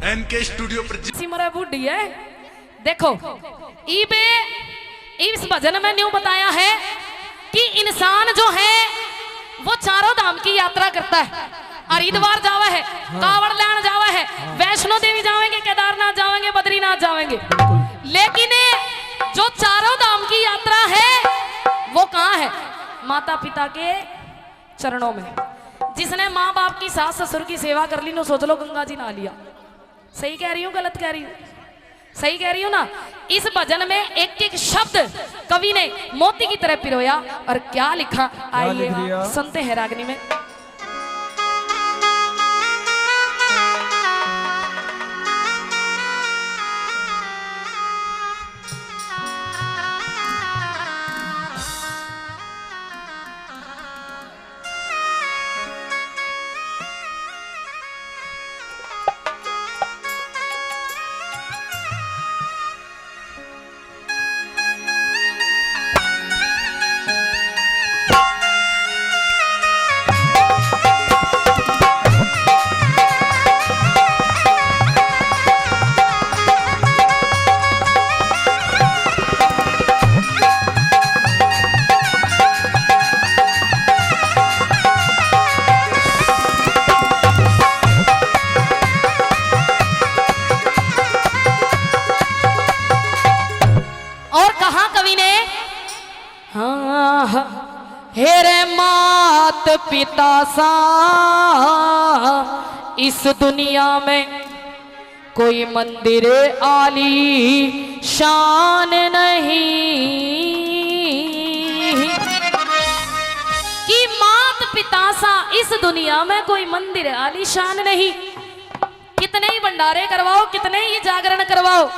N K studio पर सिमरा बूढ़ी है। देखो इबे इस भजन में न्यू बताया है कि इंसान जो है वो चारों धाम की यात्रा करता है। हरिद्वार जावा है, कांवड़ लैन जावा है, वैष्णो देवी जाएंगे, केदारनाथ जाएंगे, बद्रीनाथ जाएंगे। लेकिन जो चारों धाम की यात्रा है वो कहाँ है? माता पिता के चरणों में। जिसने माँ बाप की, सास ससुर की सेवा कर ली, नो सोच लो गंगा जी नहा लिया। सही कह रही हूँ गलत कह रही हूँ? सही कह रही हूँ ना। इस भजन में एक एक शब्द कवि ने मोती की तरह पिरोया और क्या लिखा, आइए सुनते हैं रागनी में। हेरे मात पिता सा इस दुनिया में कोई मंदिर आली शान नहीं, कि मात पिता सा इस दुनिया में कोई मंदिर आली शान नहीं। कितने ही भंडारे करवाओ, कितने ही जागरण करवाओ,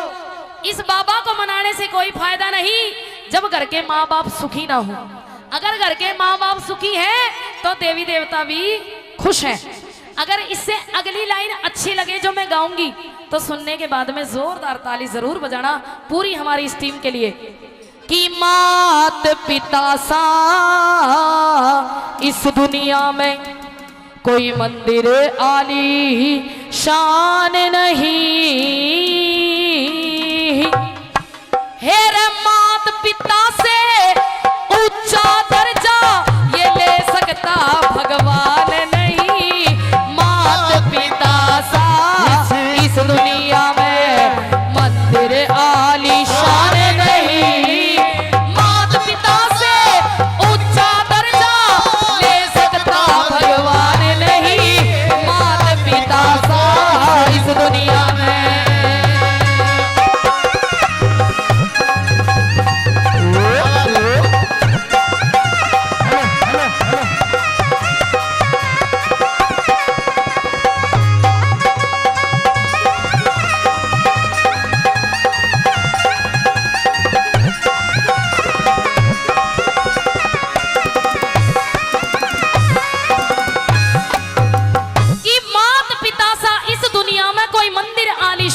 इस बाबा को मनाने से कोई फायदा नहीं जब घर के माँ बाप सुखी ना हो। अगर घर के माँ बाप सुखी हैं तो देवी देवता भी खुश हैं। अगर इससे अगली लाइन अच्छी लगे जो मैं गाऊंगी तो सुनने के बाद में जोरदार ताली जरूर बजाना पूरी हमारी इस टीम के लिए। कि मात पिता सा इस दुनिया में कोई मंदिर आली शान नहीं, हेरे मात पिता से ऊंचा दर्जा ये ले सकता भगवान नहीं। मात पिता सा इस दुनिया में मंदिर आली शान नहीं। मात पिता से ऊंचा दर्जा ले सकता भगवान नहीं। मात पिता सा इस दुनिया में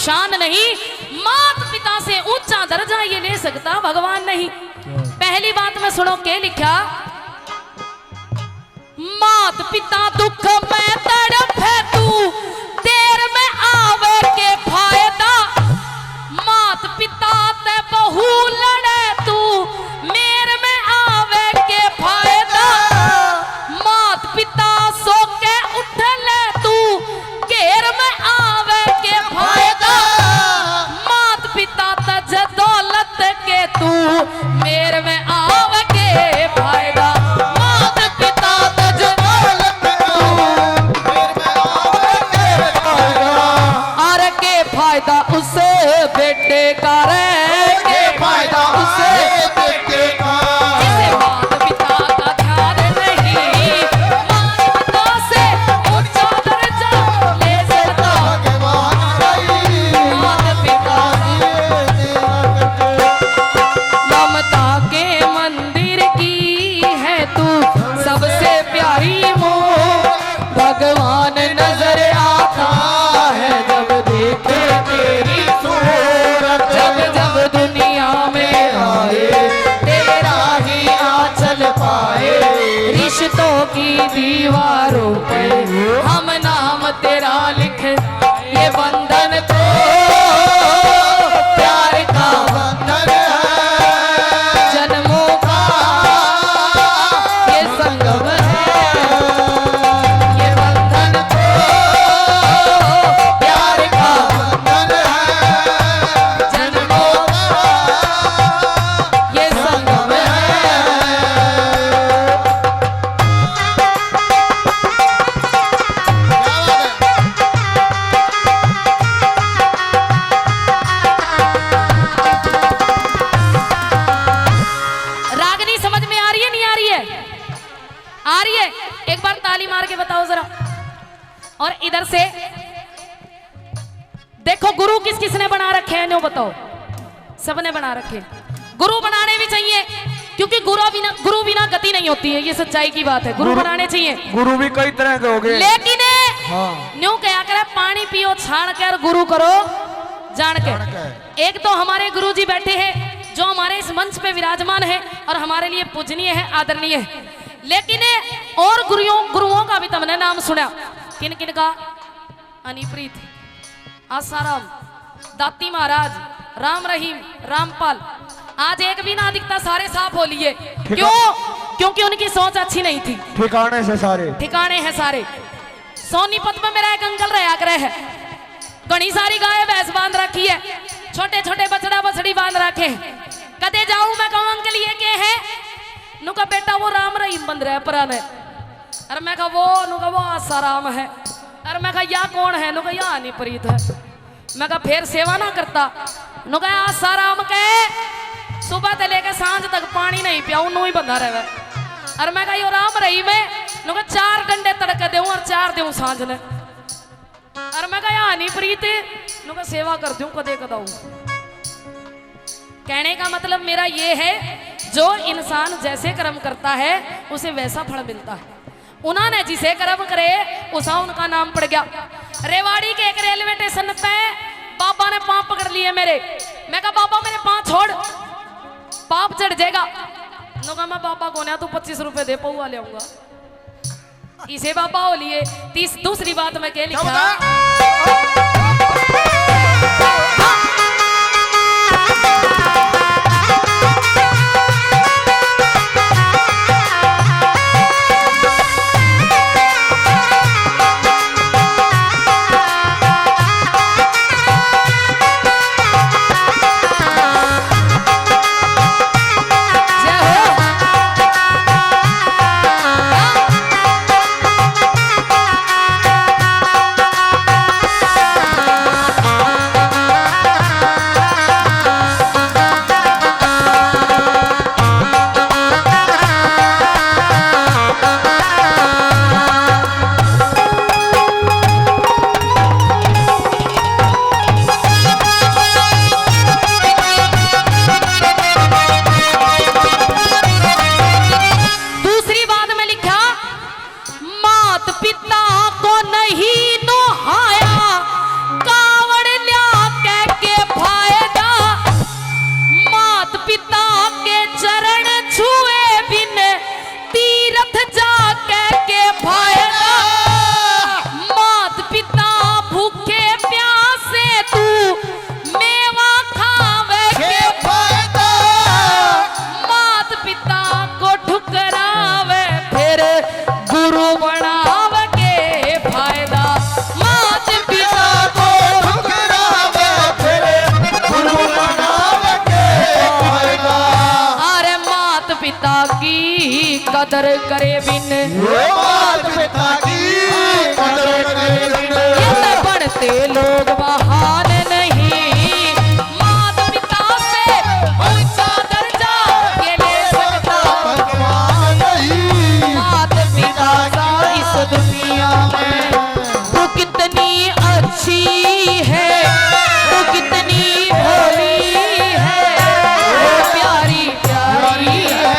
शान नहीं। मात पिता से ऊंचा दर्जा ये ले सकता भगवान नहीं। पहली बात में सुनो क्या लिखा, मात पिता दुख में तड़पे तू देर में आवे के फायदा। मात पिता ते बहु लड़े तू मेर में आवे के फायदा। मात पिता सो के उठ ले तू घेर में आवे के फायदा। दौलत के तू मेरे में आव के फायदा। मात पिता तज दौलत तू मेरे में आव के फायदा। और के फायदा उसे बेटे का रे, के फायदा उसे बेटे का। जिसे मात पिता का ध्यान नहीं, मात पिता से ऊंचा दर्जा ले सकता भगवान नहीं। मात पिता ममता के मंदिर की है तू सबसे प्यारी मोह। भगवान नजर आता है जब देखे तेरी सूरत। जब जब दुनिया में आए तेरा ही आंचल पाए। रिश्तों की दीवारों पे हम नाम तेरा लिख, ये बंधन और इधर से देखो गुरु किस किसने बना रखे हैं, नो बताओ। सबने बना रखे। गुरु बनाने भी चाहिए, क्योंकि गुरु बिना गति नहीं होती है, ये सच्चाई की बात है। गुरु बनाने चाहिए। गुरु भी कई तरह के हो गए, लेकिन हाँ। न्यू क्या करे, पानी पियो छाण के और गुरु करो जान के। एक तो हमारे गुरु जी बैठे हैं जो हमारे इस मंच पे विराजमान है और हमारे लिए पूजनीय है, आदरणीय है। लेकिन और गुरुओं का भी तुमने नाम सुना। किन किन का? अनिप्रीत, आसाराम, दाती महाराज, राम रहीम, रामपाल। आज एक भी ना दिखता, सारे साफ हो लिए। क्यों? क्योंकि उनकी सोच अच्छी नहीं थी। ठिकाने से सारे ठिकाने हैं सारे। सोनीपत में मेरा एक अंकल रहा करे है, घनी सारी गाय भैंस बांध रखी है, छोटे छोटे बछड़ा बछड़ी बांध रखे हैं। कदे जाऊं मैं कहूं अंकल ये के है? नुका बेटा वो राम रहीम बंद रहे पुराने। अरे मैं कहा वो आसाराम है। अरे मैं कहा या कौन है? नुका या अनिप्रीत है। मैं कहा फिर सेवा ना करता? नुका आसाराम के सुबह से लेकर सांझ तक पानी नहीं पियाऊ, नू ही बंधा रहे। अरे मैं कहा यो राम रहीम है। नुका 4 घंटे तड़के दूं और 4 दूं सांझ ने। अरे मैं कहा या अनिप्रीत नुका सेवा कर दूं कदे कदाऊ। कहने का मतलब मेरा ये है, जो इंसान जैसे कर्म करता है उसे वैसा फल मिलता है। उन्होंने जिसे कर्म करे उसा उनका नाम पड़ गया। रेवाड़ी के एक रेलवे स्टेशन पे बाबा ने पांव पकड़ लिए मेरे। मैं कहा बाबा मेरे पांव छोड़, पाप चढ़ जाएगा। नुका मैं बाबा को ना तू 25 रुपए दे, पौवा ले आऊंगा। इसे बाबा हो लिए। दूसरी बात मैं क्या लिखा, कदर करे बिन मात पिता की कदर करे बिन ये बढ़ते लोग महान नहीं। मात पिता से ऊंचा दर्जा ये ले सकता भगवान नहीं। मात पिता का इस दुनिया में तू कितनी अच्छी है, तू कितनी भोली है, वो प्यारी प्यारी है।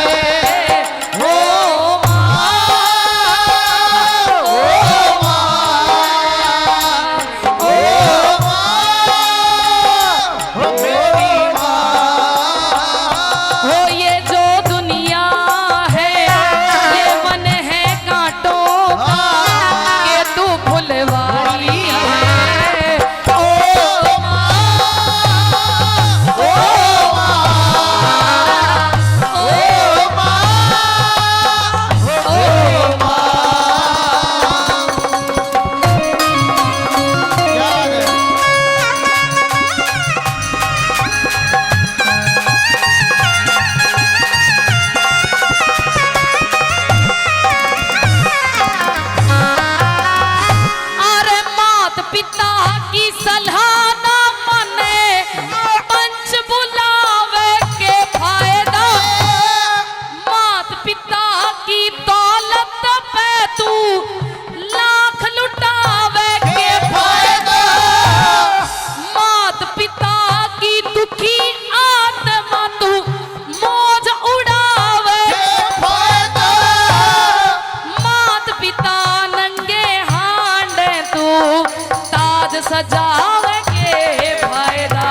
सजावेंगे फायदा।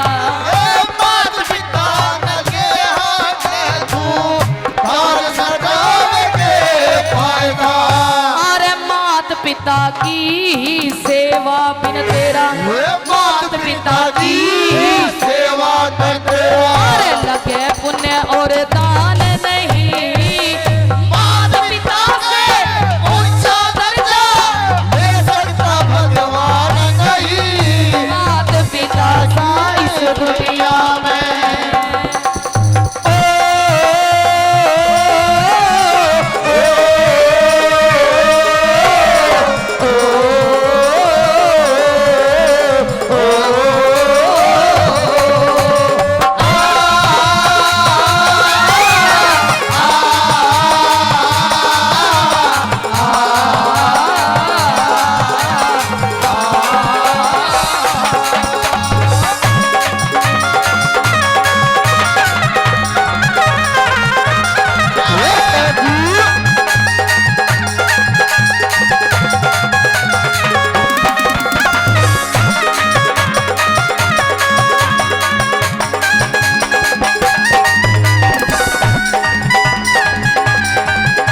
मात पिता लगे हाथ तू घर सजावेंगे फायदा। अरे मात पिता की सेवा बिन तेरा, मात पिता की सेवा करते अरे लगे पुण्य और दान नहीं। मात पिता से ऊंचा दर्जा ले सकता भगवान नहीं। मात पिता सा इस दुनिया में।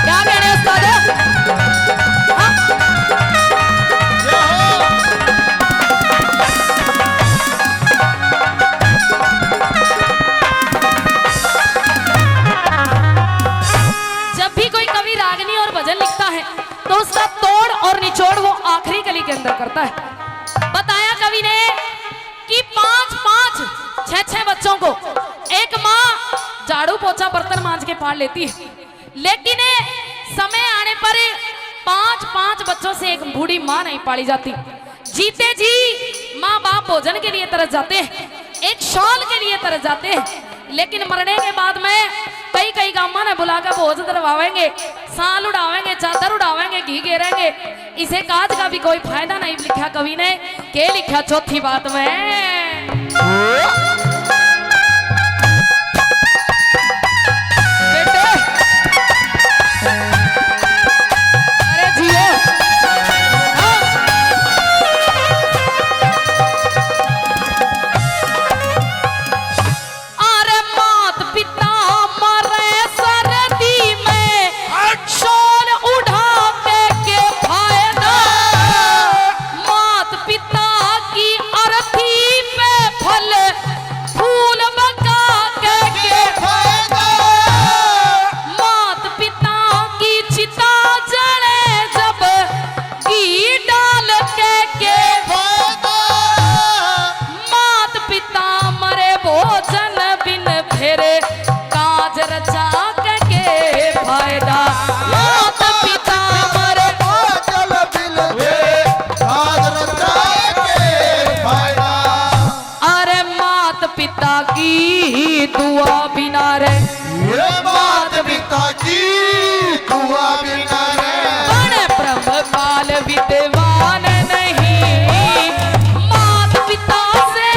क्या कह रहे हैं उस्ताद? जब भी कोई कवि रागनी और भजन लिखता है तो उसका तोड़ और निचोड़ वो आखिरी कली के अंदर करता है। बताया कवि ने कि 5-5, 6-6 बच्चों को एक माँ झाड़ू पोछा बर्तन मांज के पाल लेती है, लेकिन समय आने पर 5-5 बच्चों से एक बूढ़ी माँ नहीं पाली जाती। जीते जी माँ बाप भोजन के लिए तरस जाते हैं, एक शॉल के लिए तरस जाते हैं, लेकिन मरने के बाद में कई गाँव ने बुलाकर भोज दरवावेंगे, साल उड़ावेंगे, चादर उड़ावेंगे, घी घेरेंगे। इसे काज का भी कोई फायदा नहीं लिखा कवि ने। के लिखा चौथी बात में बेटे, अरे जियो अरे मात पिता मरे सर्दी में शोर उठाते के फायदा। मात पिता की अर्थी पे फल फूल बका के फायदा। मात पिता की चिता जले जब घी डाल के फायदा। मात पिता मरे भोजन बिन फेरे काज रचा के फायदा। मात पिता मरे चल बिल के आज रचाएंगे फायदा। अरे मात पिता की दुआ बिना रे ये मात पिता की दुआ बिना रे बड़े ब्रह्म काल विद्वान नहीं। मात पिता से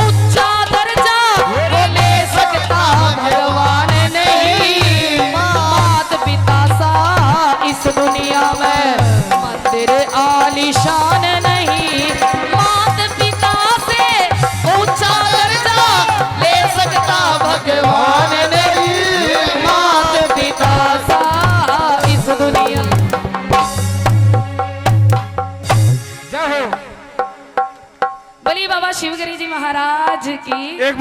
ऊंचा दर्जा वो ले सकता भगवान नहीं। मात पिता सा इस दुनिया में मंदिर आलीशान नहीं। मात पिता से ऊंचा दर्जा ले सकता भगवान नहीं। मात पिता सा इस दुनिया। जय हो। बोलिए बाबा शिवगिरी जी महाराज की। एक